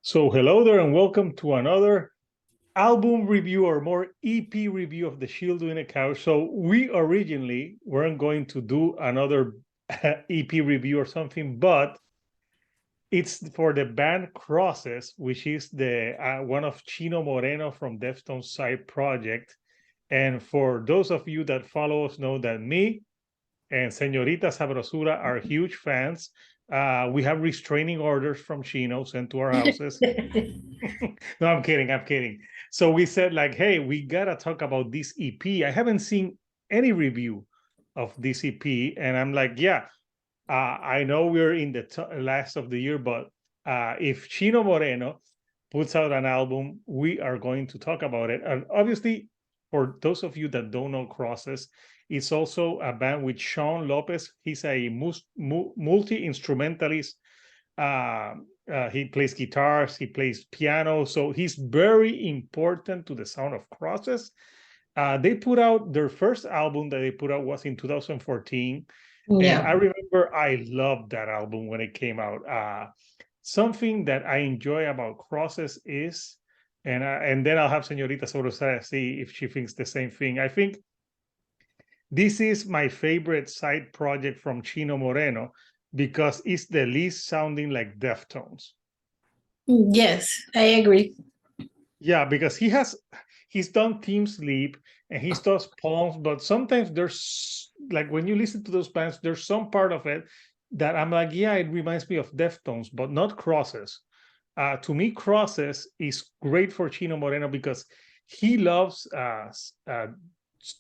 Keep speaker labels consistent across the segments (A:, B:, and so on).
A: So hello there and welcome to another album review or more EP review of the Shield Doing a Couch. So we originally weren't going to do another EP review or something, but it's for the band Crosses, which is the one of Chino Moreno from Deftones side project. And for those of you that follow us know that me and Señorita Sabrosura are huge fans. We have restraining orders from Chino sent to our houses. No, I'm kidding. I'm kidding. So we said, like, hey, we gotta talk about this EP. I haven't seen any review of this EP, and I'm like, yeah, I know we're in the last of the year, but if Chino Moreno puts out an album, we are going to talk about it. And obviously, for those of you that don't know Crosses, it's also a band with Sean Lopez. He's a multi-instrumentalist. He plays guitars, he plays piano, so he's very important to the sound of Crosses. They put out their first album that they put out was in 2014.
B: Yeah.
A: And I remember I loved that album when it came out. Something that I enjoy about Crosses is, and then I'll have Señorita Sabrosura see if she thinks the same thing. I think this is my favorite side project from Chino Moreno because it's the least sounding like Deftones.
B: Yes, I agree.
A: Yeah, because he's done Team Sleep and he does Palms, but sometimes there's like when you listen to those bands, there's some part of it that I'm like, yeah, it reminds me of Deftones, but not Crosses. To me, Crosses is great for Chino Moreno because he loves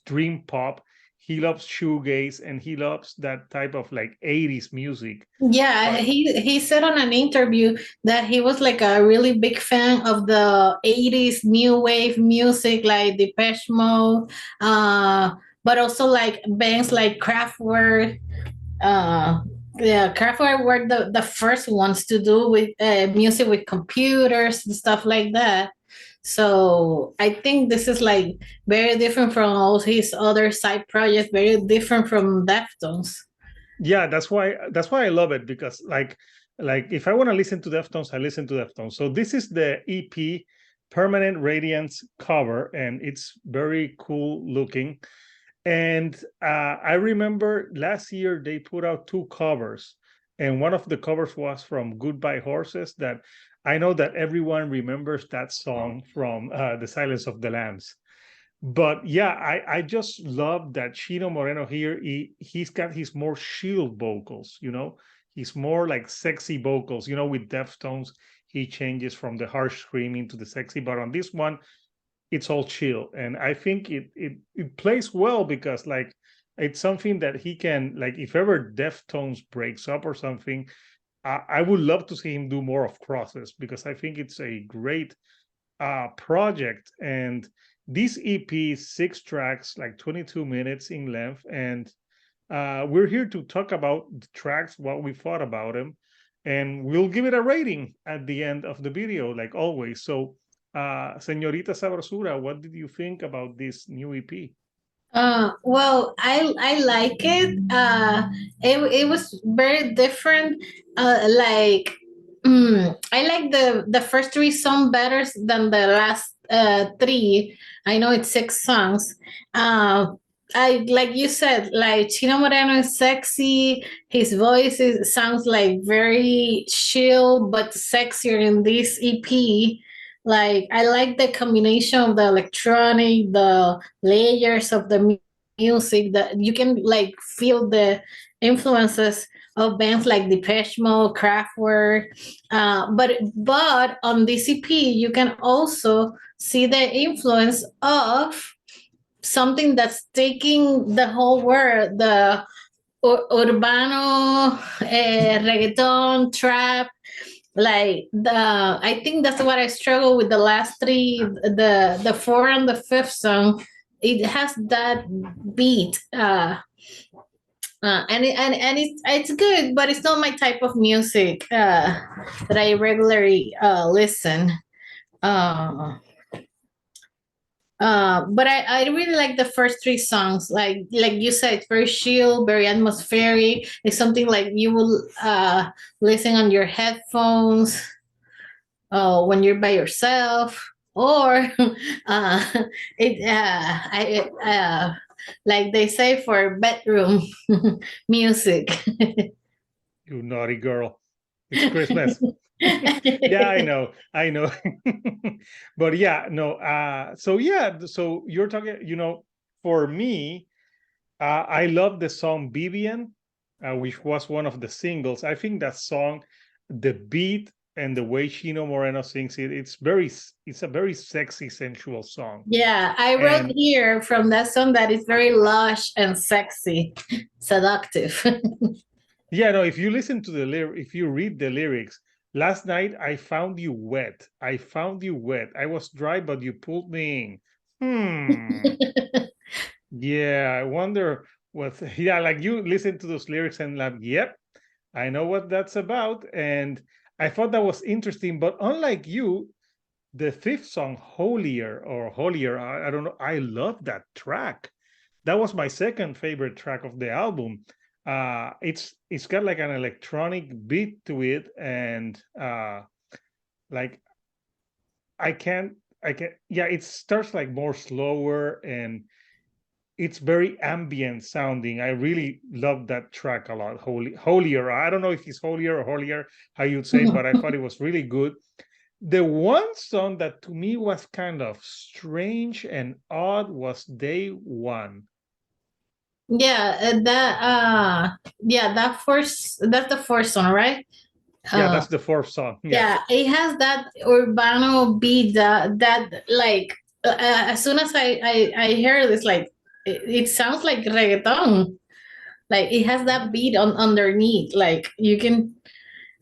A: dream pop, he loves shoegaze, and he loves that type of like 80s music.
B: Yeah,
A: But
B: he said on an interview that he was like a really big fan of the 80s new wave music like Depeche Mode, but also like bands like Kraftwerk. Yeah, Kraftwerk were the first ones to do with music with computers and stuff like that. So I think this is like very different from all his other side projects, very different from Deftones.
A: yeah, that's why I love it because like if I want to listen to Deftones, I listen to Deftones. So this is the EP Permanent-Radiant cover, and it's very cool looking. And I remember last year they put out two covers, and one of the covers was from Goodbye Horses. That I know that everyone remembers that song from The Silence of the Lambs. But yeah, I just love that Chino Moreno here. He's got his more shield vocals, he's more like sexy vocals. With Deftones, he changes from the harsh screaming to the sexy, but on this one, it's all chill. And I think it plays well because like it's something that he can, like, if ever Deftones breaks up or something, I would love to see him do more of Crosses because I think it's a great project. And this EP is 6 tracks, like 22 minutes in length. And we're here to talk about the tracks, what we thought about them, and we'll give it a rating at the end of the video, like always. So, Señorita Sabrosura, what did you think about this new EP?
B: Well, I like it. It was very different. I like the first three songs better than the last three. I know it's 6 songs. I like you said, like Chino Moreno is sexy. His sounds like very chill but sexier in this EP. Like I like the combination of the electronic, the layers of the music that you can like feel the influences of bands like Depeche Mode, Kraftwerk. But on this EP, you can also see the influence of something that's taking the whole world, the urbano, reggaeton, trap, like I think that's what I struggle with the last three, the fourth and the fifth song. It has that beat, and it's good, but it's not my type of music that I regularly listen. Uh, but I really like the first three songs. Like you said, it's very chill, very atmospheric. It's something like you will listen on your headphones. when you're by yourself, or it like they say, for bedroom music.
A: You naughty girl. It's Christmas. Yeah, I know. But yeah, no, so yeah, so you're talking, for me, I love the song Vivian, which was one of the singles. I think that song, the beat and the way Chino Moreno sings it, it's a very sexy, sensual song.
B: Yeah, I wrote
A: And
B: here from that song that it's very lush and sexy, seductive.
A: yeah, no, if you listen to the lyric, if you read the lyrics, last night I found you wet. I found you wet. I was dry, but you pulled me in. Yeah, I wonder what, yeah, like you listen to those lyrics and like, yep, I know what that's about. And I thought that was interesting. But unlike you, the fifth song, Holier, I don't know, I love that track. That was my second favorite track of the album. It's got like an electronic beat to it, and like yeah, it starts like more slower, and it's very ambient sounding. I really love that track a lot. Holier. I don't know if it's holier or holier, how you'd say, but I thought it was really good. The one song that to me was kind of strange and odd was Day One.
B: Yeah, that's the fourth song, right?
A: Yeah, that's the fourth song. Yeah.
B: Yeah, it has that urbano beat that like as soon as I hear this, like it sounds like reggaeton. Like it has that beat on underneath. Like you can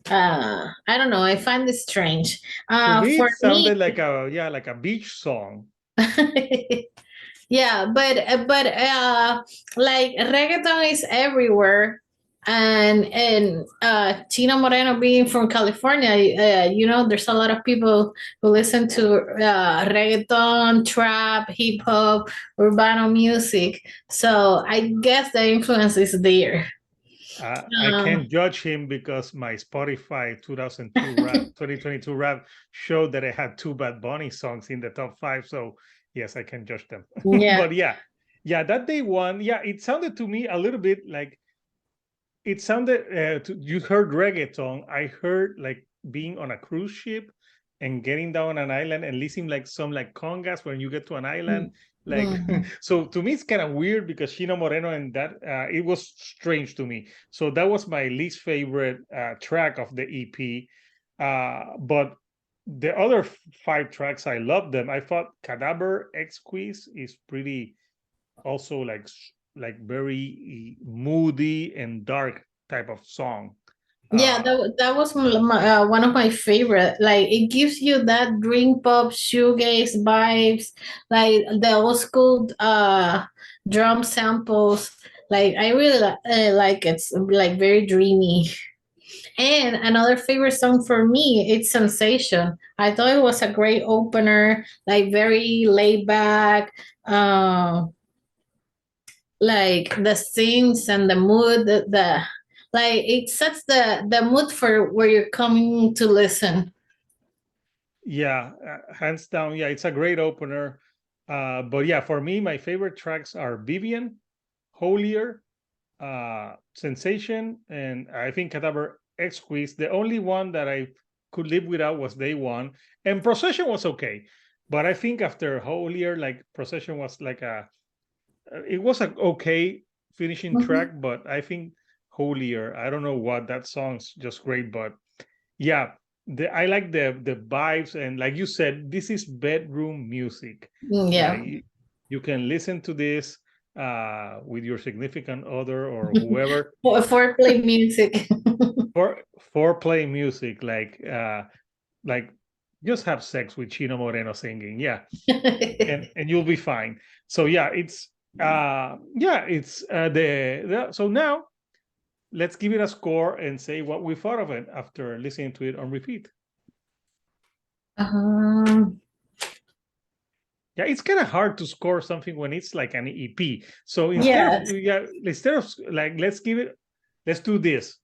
B: I don't know, I find this strange.
A: To me,
B: For
A: it
B: me,
A: sounded like a beach song.
B: yeah, but like reggaeton is everywhere, and Chino Moreno being from California, there's a lot of people who listen to reggaeton, trap, hip hop, urbano music. So I guess the influence is there.
A: I
B: Um,
A: can't judge him because my Spotify 2022 rap showed that I had two Bad Bunny songs in the top 5. So yes, I can judge them.
B: yeah,
A: But yeah, that Day One, yeah, it sounded to me a little bit like it sounded. You heard reggaeton. I heard like being on a cruise ship and getting down an island and listening like some like congas when you get to an island. Like
B: Mhm.
A: so to me it's kind of weird because Chino Moreno and that it was strange to me. So that was my least favorite track of the EP. But the other 5 tracks I love them. I thought Cadaver Exquise is pretty also like very moody and dark type of song.
B: Yeah,
A: Uh,
B: that was one of my favorite. Like it gives you that dream pop shoegaze vibes, like the old school drum samples. Like I really like it. It's like very dreamy. And another favorite song for me, it's Sensation. I thought it was a great opener, like very laid back. Like the scenes and the mood, the like it sets the mood for where you're coming to listen.
A: yeah, hands down. Yeah, it's a great opener. But yeah, for me, my favorite tracks are Vivian, Holier, Sensation, and I think Cadaver Exquise. The only one that I could live without was Day One, and Procession was okay. But I think after Holier, like Procession was like it was an okay finishing track,
B: Mhm.
A: but I think Holier, I don't know what, that song's just great. But yeah, I like the vibes, and like you said, this is bedroom music. Like
B: Yeah.
A: you can listen to this with your significant other or whoever
B: For foreplay music.
A: for foreplay music, like just have sex with Chino Moreno singing. Yeah, and you'll be fine. So yeah, it's so now let's give it a score and say what we thought of it after listening to it on repeat.
B: um,
A: Yeah, it's kind of hard to score something when it's like an EP. So
B: yes.
A: instead of like let's do this.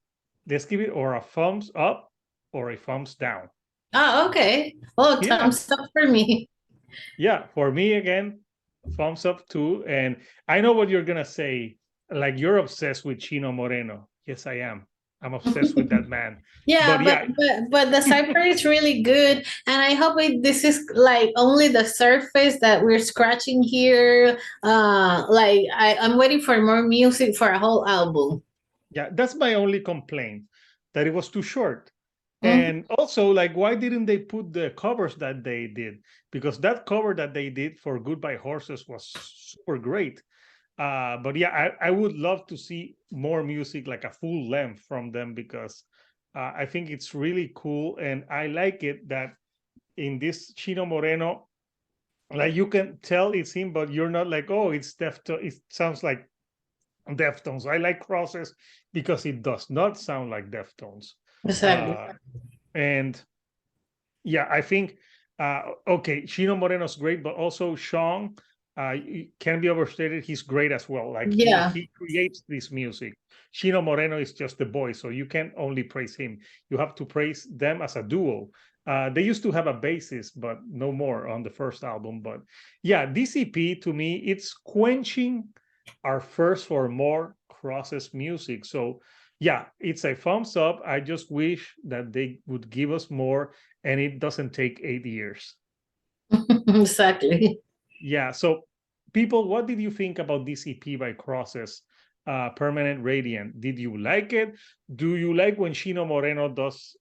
A: Let's give it or a thumbs up or a thumbs down.
B: Oh, okay. Oh,
A: Yeah,
B: thumbs up for me.
A: yeah. For me, again, thumbs up too. And I know what you're gonna say. Like you're obsessed with Chino Moreno. Yes, I am. I'm obsessed with that man. But
B: Yeah,
A: yeah,
B: but the cipher is really good, and I hope this is like only the surface that we're scratching here. Like I'm waiting for more music for a whole album.
A: yeah, that's my only complaint, that it was too short.
B: Mhm.
A: And also, like, why didn't they put the covers that they did? Because that cover that they did for Goodbye Horses was super great. But yeah, I would love to see more music, like a full length from them, because I think it's really cool. And I like it that in this Chino Moreno, like you can tell it's him, but you're not like, oh, it's Deftones. It sounds like Deftones. I like Crosses because it does not sound like Deftones.
B: Exactly.
A: Uh, and yeah, I think okay, Chino Moreno's great, but also Sean can be overstated. He's great as well. Like
B: Yeah.
A: he creates this music. Chino Moreno is just the voice, so you can't only praise him. You have to praise them as a duo. They used to have a bassist, but no more on the first album. But yeah, this EP to me, it's quenching our thirst for more Crosses music. So yeah, it's a thumbs up. I just wish that they would give us more and it doesn't take 8 years.
B: Exactly.
A: Yeah. So, people, what did you think about this EP by Crosses, Permanent Radiant? Did you like it? Do you like when Chino Moreno does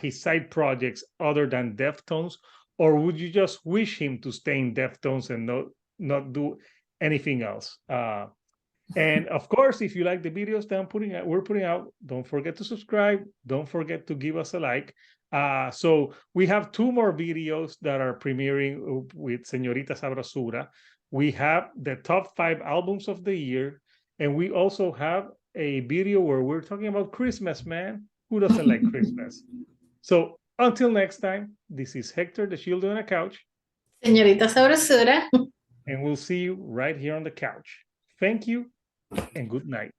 A: his side projects other than Deftones? Or would you just wish him to stay in Deftones and not do anything else? And of course, if you like the videos that we're putting out, don't forget to subscribe. Don't forget to give us a like. So we have 2 more videos that are premiering with Señorita Sabrosura. We have the top 5 albums of the year, and we also have a video where we're talking about Christmas, man. Who doesn't like Christmas? So until next time, this is Hector, the Shield on a Couch,
B: Señorita Sabrosura.
A: and we'll see you right here on the couch. Thank you and good night.